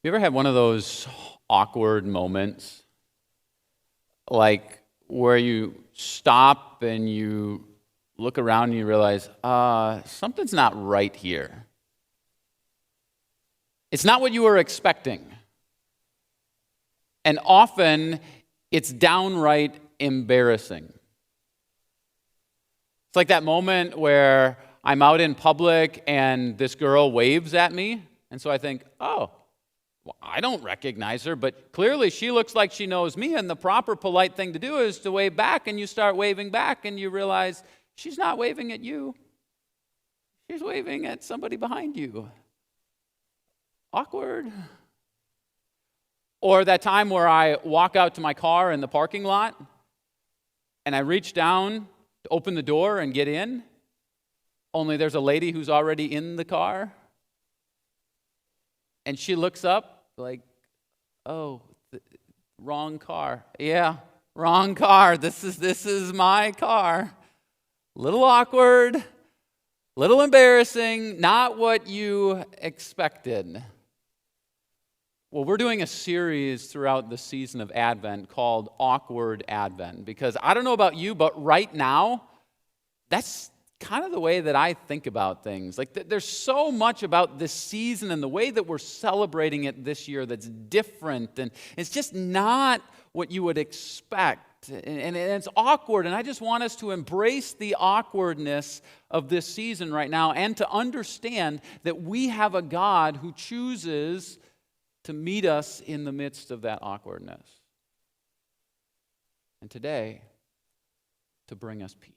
You ever had one of those awkward moments, like where you stop and you look around and you realize, something's not right here. It's not what you were expecting. And often it's downright embarrassing. It's like that moment where I'm out in public and this girl waves at me, and so I think, oh, well, I don't recognize her, but clearly she looks like she knows me, and the proper polite thing to do is to wave back, and you start waving back, and you realize she's not waving at you. She's waving at somebody behind you. Awkward. Or that time where I walk out to my car in the parking lot, and I reach down to open the door and get in, only there's a lady who's already in the car, and she looks up like, oh, wrong car. Yeah, wrong car. This is my car. Little awkward, little embarrassing, not what you expected. Well, we're doing a series throughout the season of Advent called Awkward Advent, because I don't know about you, but right now, that's kind of the way that I think about things. Like, there's so much about this season and the way that we're celebrating it this year that's different, and it's just not what you would expect, and it's awkward, and I just want us to embrace the awkwardness of this season right now and to understand that we have a God who chooses to meet us in the midst of that awkwardness. And today, to bring us peace.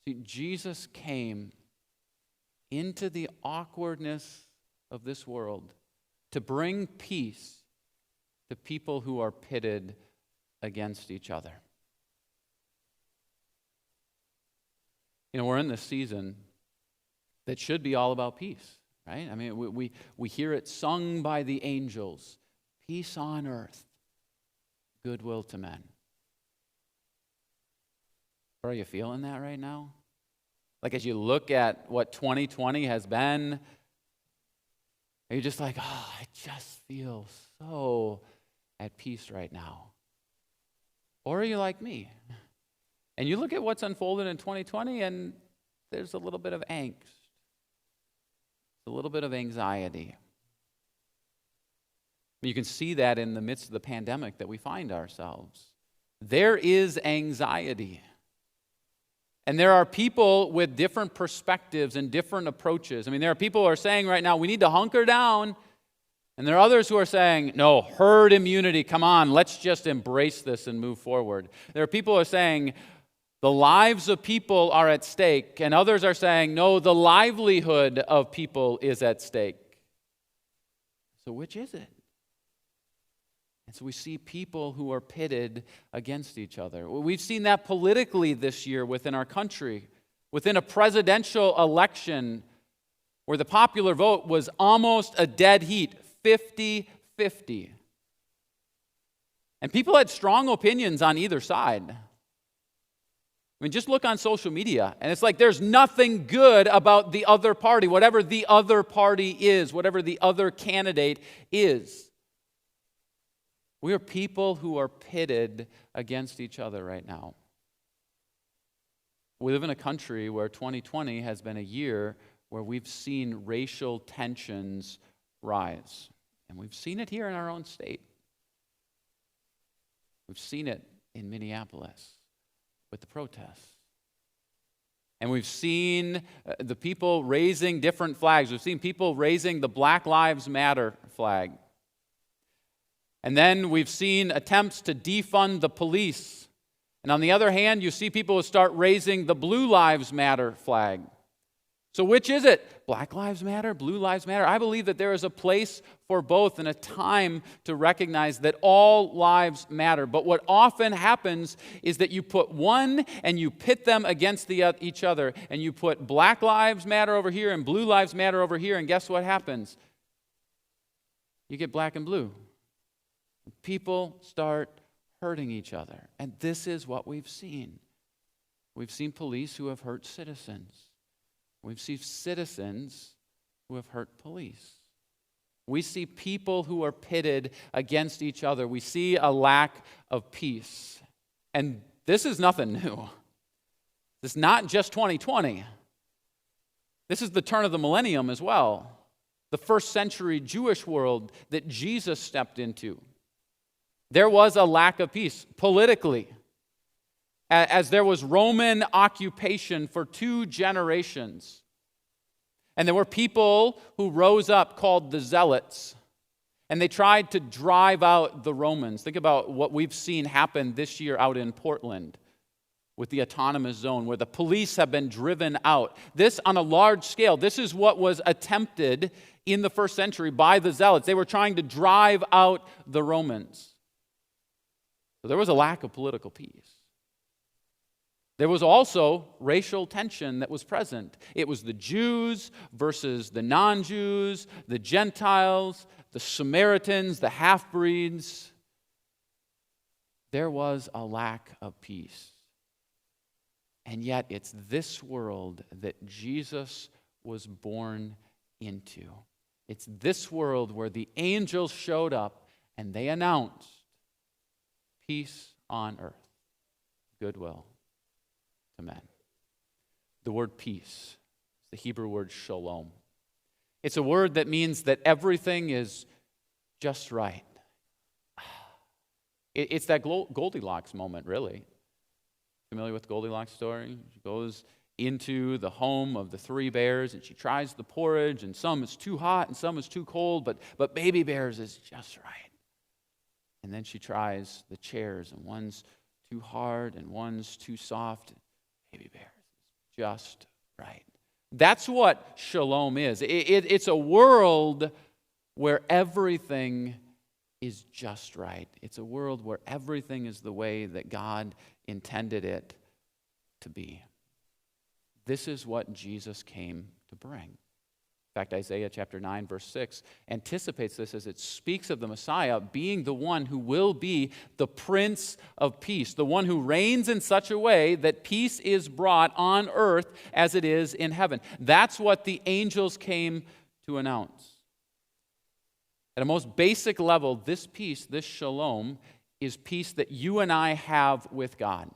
See, Jesus came into the awkwardness of this world to bring peace to people who are pitted against each other. You know, we're in this season that should be all about peace, right? I mean, we hear it sung by the angels, peace on earth, goodwill to men. Are you feeling that right now? Like, as you look at what 2020 has been, are you just like, oh, I just feel so at peace right now? Or are you like me? And you look at what's unfolded in 2020 and there's a little bit of angst, a little bit of anxiety. You can see that in the midst of the pandemic that we find ourselves. There is anxiety. And there are people with different perspectives and different approaches. I mean, there are people who are saying right now, we need to hunker down. And there are others who are saying, no, herd immunity, come on, let's just embrace this and move forward. There are people who are saying, the lives of people are at stake. And others are saying, no, the livelihood of people is at stake. So which is it? And so we see people who are pitted against each other. We've seen that politically this year within our country, within a presidential election where the popular vote was almost a dead heat, 50-50. And people had strong opinions on either side. I mean, just look on social media, and it's like there's nothing good about the other party, whatever the other party is, whatever the other candidate is. We are people who are pitted against each other right now. We live in a country where 2020 has been a year where we've seen racial tensions rise. And we've seen it here in our own state. We've seen it in Minneapolis with the protests. And we've seen the people raising different flags. We've seen people raising the Black Lives Matter flag. And then we've seen attempts to defund the police. And on the other hand, you see people who start raising the Blue Lives Matter flag. So which is it? Black Lives Matter? Blue Lives Matter? I believe that there is a place for both and a time to recognize that all lives matter. But what often happens is that you put one and you pit them against each other. And you put Black Lives Matter over here and Blue Lives Matter over here. And guess what happens? You get black and blue. People start hurting each other. And this is what we've seen. We've seen police who have hurt citizens. We've seen citizens who have hurt police. We see people who are pitted against each other. We see a lack of peace. And this is nothing new. This is not just 2020. This is the turn of the millennium as well. The first century Jewish world that Jesus stepped into. There was a lack of peace politically, as there was Roman occupation for 2 generations. And there were people who rose up called the Zealots, and they tried to drive out the Romans. Think about what we've seen happen this year out in Portland with the autonomous zone, where the police have been driven out. This on a large scale. This is what was attempted in the first century by the Zealots. They were trying to drive out the Romans. So there was a lack of political peace. There was also racial tension that was present. It was the Jews versus the non-Jews, the Gentiles, the Samaritans, the half-breeds. There was a lack of peace. And yet it's this world that Jesus was born into. It's this world where the angels showed up and they announced peace on earth, goodwill to men. The word peace, the Hebrew word shalom. It's a word that means that everything is just right. It's that Goldilocks moment, really. Familiar with Goldilocks' story? She goes into the home of the 3 bears and she tries the porridge, and some is too hot and some is too cold, but baby bears is just right. And then she tries the chairs, and one's too hard and one's too soft. Baby bears is just right. That's what shalom is. It's a world where everything is just right. It's a world where everything is the way that God intended it to be. This is what Jesus came to bring. In fact, Isaiah chapter 9, verse 6 anticipates this as it speaks of the Messiah being the one who will be the Prince of Peace, the one who reigns in such a way that peace is brought on earth as it is in heaven. That's what the angels came to announce. At a most basic level, this peace, this shalom, is peace that you and I have with God.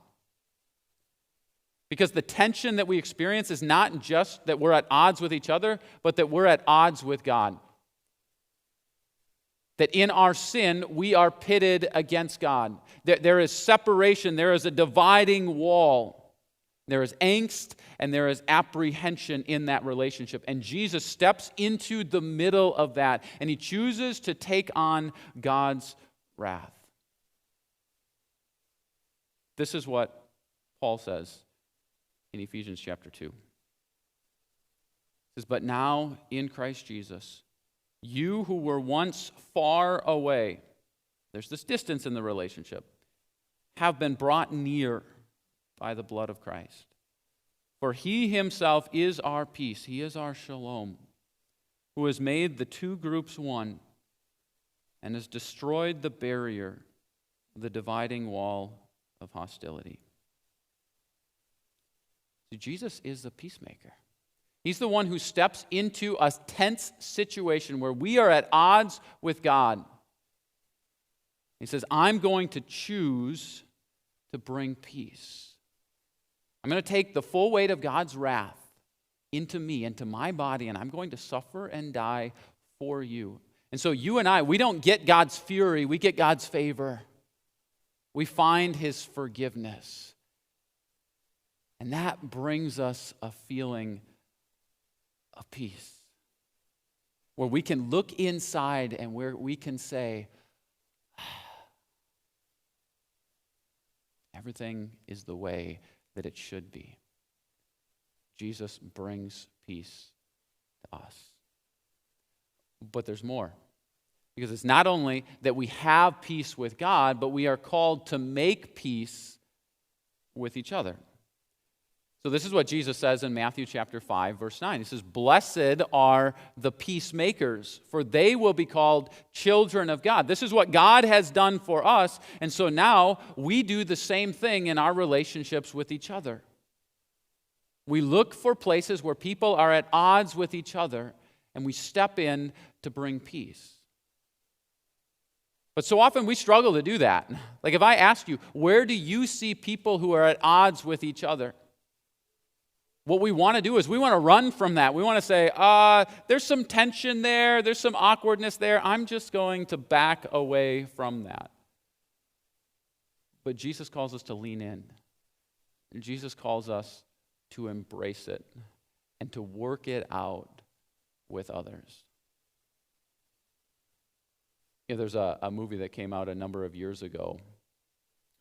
Because the tension that we experience is not just that we're at odds with each other, but that we're at odds with God. That in our sin, we are pitted against God. There is separation, there is a dividing wall. There is angst and there is apprehension in that relationship. And Jesus steps into the middle of that, and he chooses to take on God's wrath. This is what Paul says in Ephesians chapter 2. It says, "But now in Christ Jesus, you who were once far away," there's this distance in the relationship, "have been brought near by the blood of Christ. For he himself is our peace," he is our shalom, "who has made the 2 groups one and has destroyed the barrier, the dividing wall of hostility." See, Jesus is the peacemaker. He's the one who steps into a tense situation where we are at odds with God. He says, "I'm going to choose to bring peace. I'm going to take the full weight of God's wrath into me, into my body, and I'm going to suffer and die for you." And so you and I, we don't get God's fury, we get God's favor. We find his forgiveness. And that brings us a feeling of peace, where we can look inside and where we can say, everything is the way that it should be. Jesus brings peace to us. But there's more. Because it's not only that we have peace with God, but we are called to make peace with each other. So this is what Jesus says in Matthew chapter 5, verse 9. He says, "Blessed are the peacemakers, for they will be called children of God." This is what God has done for us, and so now we do the same thing in our relationships with each other. We look for places where people are at odds with each other, and we step in to bring peace. But so often we struggle to do that. Like if I ask you, where do you see people who are at odds with each other? What we want to do is we want to run from that. We want to say, there's some tension there, there's some awkwardness there. I'm just going to back away from that. But Jesus calls us to lean in. And Jesus calls us to embrace it and to work it out with others. There's a movie that came out a number of years ago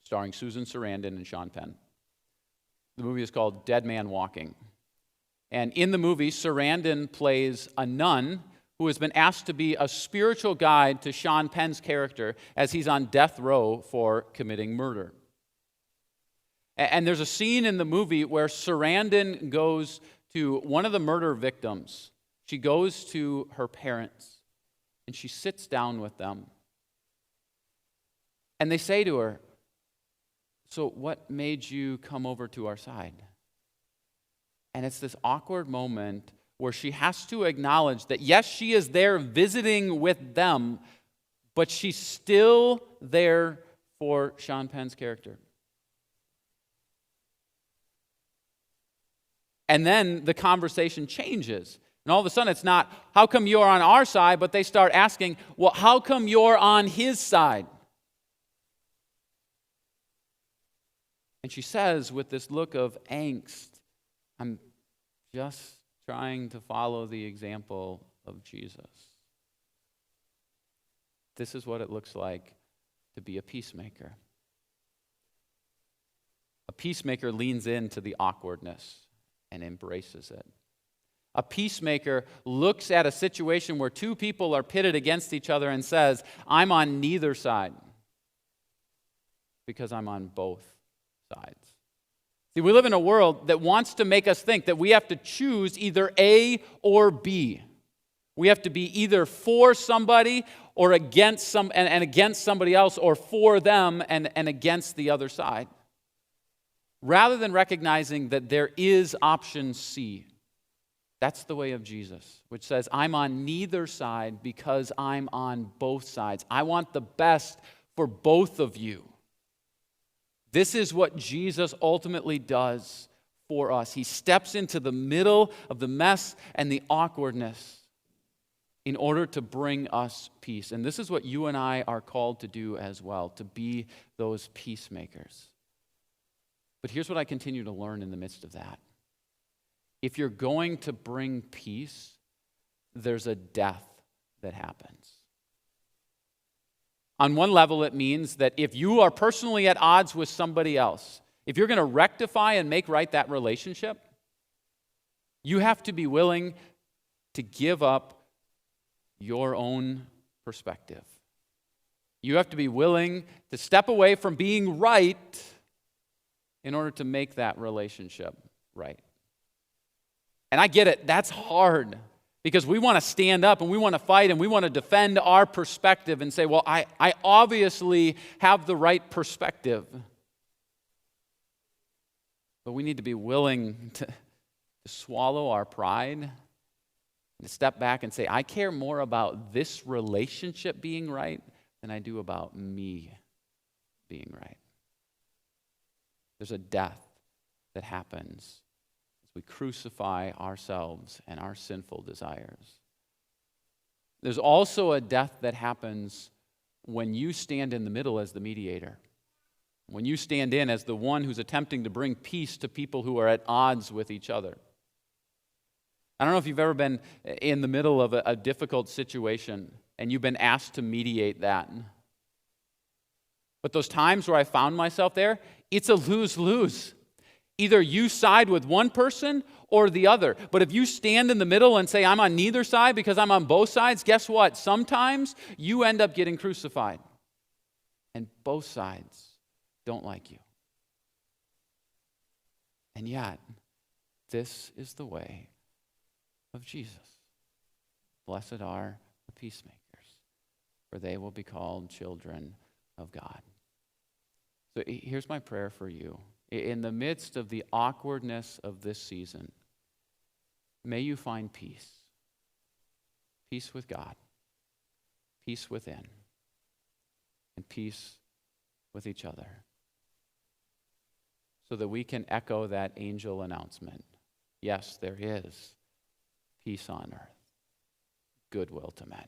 starring Susan Sarandon and Sean Penn. The movie is called Dead Man Walking. And in the movie, Sarandon plays a nun who has been asked to be a spiritual guide to Sean Penn's character as he's on death row for committing murder. And there's a scene in the movie where Sarandon goes to one of the murder victims. She goes to her parents, and she sits down with them. And they say to her, "So what made you come over to our side?" And it's this awkward moment where she has to acknowledge that, yes, she is there visiting with them, but she's still there for Sean Penn's character. And then the conversation changes. And all of a sudden, it's not, how come you're on our side? But they start asking, well, how come you're on his side? And she says with this look of angst, I'm just trying to follow the example of Jesus. This is what it looks like to be a peacemaker. A peacemaker leans into the awkwardness and embraces it. A peacemaker looks at a situation where two people are pitted against each other and says, I'm on neither side because I'm on both sides. See, we live in a world that wants to make us think that we have to choose either A or B. We have to be either for somebody or against against somebody else, or for them and against the other side. Rather than recognizing that there is option C. That's the way of Jesus, which says, I'm on neither side because I'm on both sides. I want the best for both of you. This is what Jesus ultimately does for us. He steps into the middle of the mess and the awkwardness in order to bring us peace. And this is what you and I are called to do as well, to be those peacemakers. But here's what I continue to learn in the midst of that. If you're going to bring peace, there's a death that happens. On one level, it means that if you are personally at odds with somebody else, if you're going to rectify and make right that relationship, you have to be willing to give up your own perspective. You have to be willing to step away from being right in order to make that relationship right. And I get it, that's hard because we want to stand up and we want to fight and we want to defend our perspective and say, well, I obviously have the right perspective. But we need to be willing to swallow our pride and to step back and say, I care more about this relationship being right than I do about me being right. There's a death that happens as we crucify ourselves and our sinful desires. There's also a death that happens when you stand in the middle as the mediator. When you stand in as the one who's attempting to bring peace to people who are at odds with each other. I don't know if you've ever been in the middle of a difficult situation and you've been asked to mediate that. But those times where I found myself there, it's a lose-lose. Either you side with one person or the other. But if you stand in the middle and say, I'm on neither side because I'm on both sides, guess what? Sometimes you end up getting crucified. And both sides don't like you. And yet, this is the way of Jesus. Blessed are the peacemakers, for they will be called children of God. So here's my prayer for you. In the midst of the awkwardness of this season, may you find peace. peace with God, peace within, and peace with each other, so that we can echo that angel announcement. Yes, there is peace on earth, goodwill to men.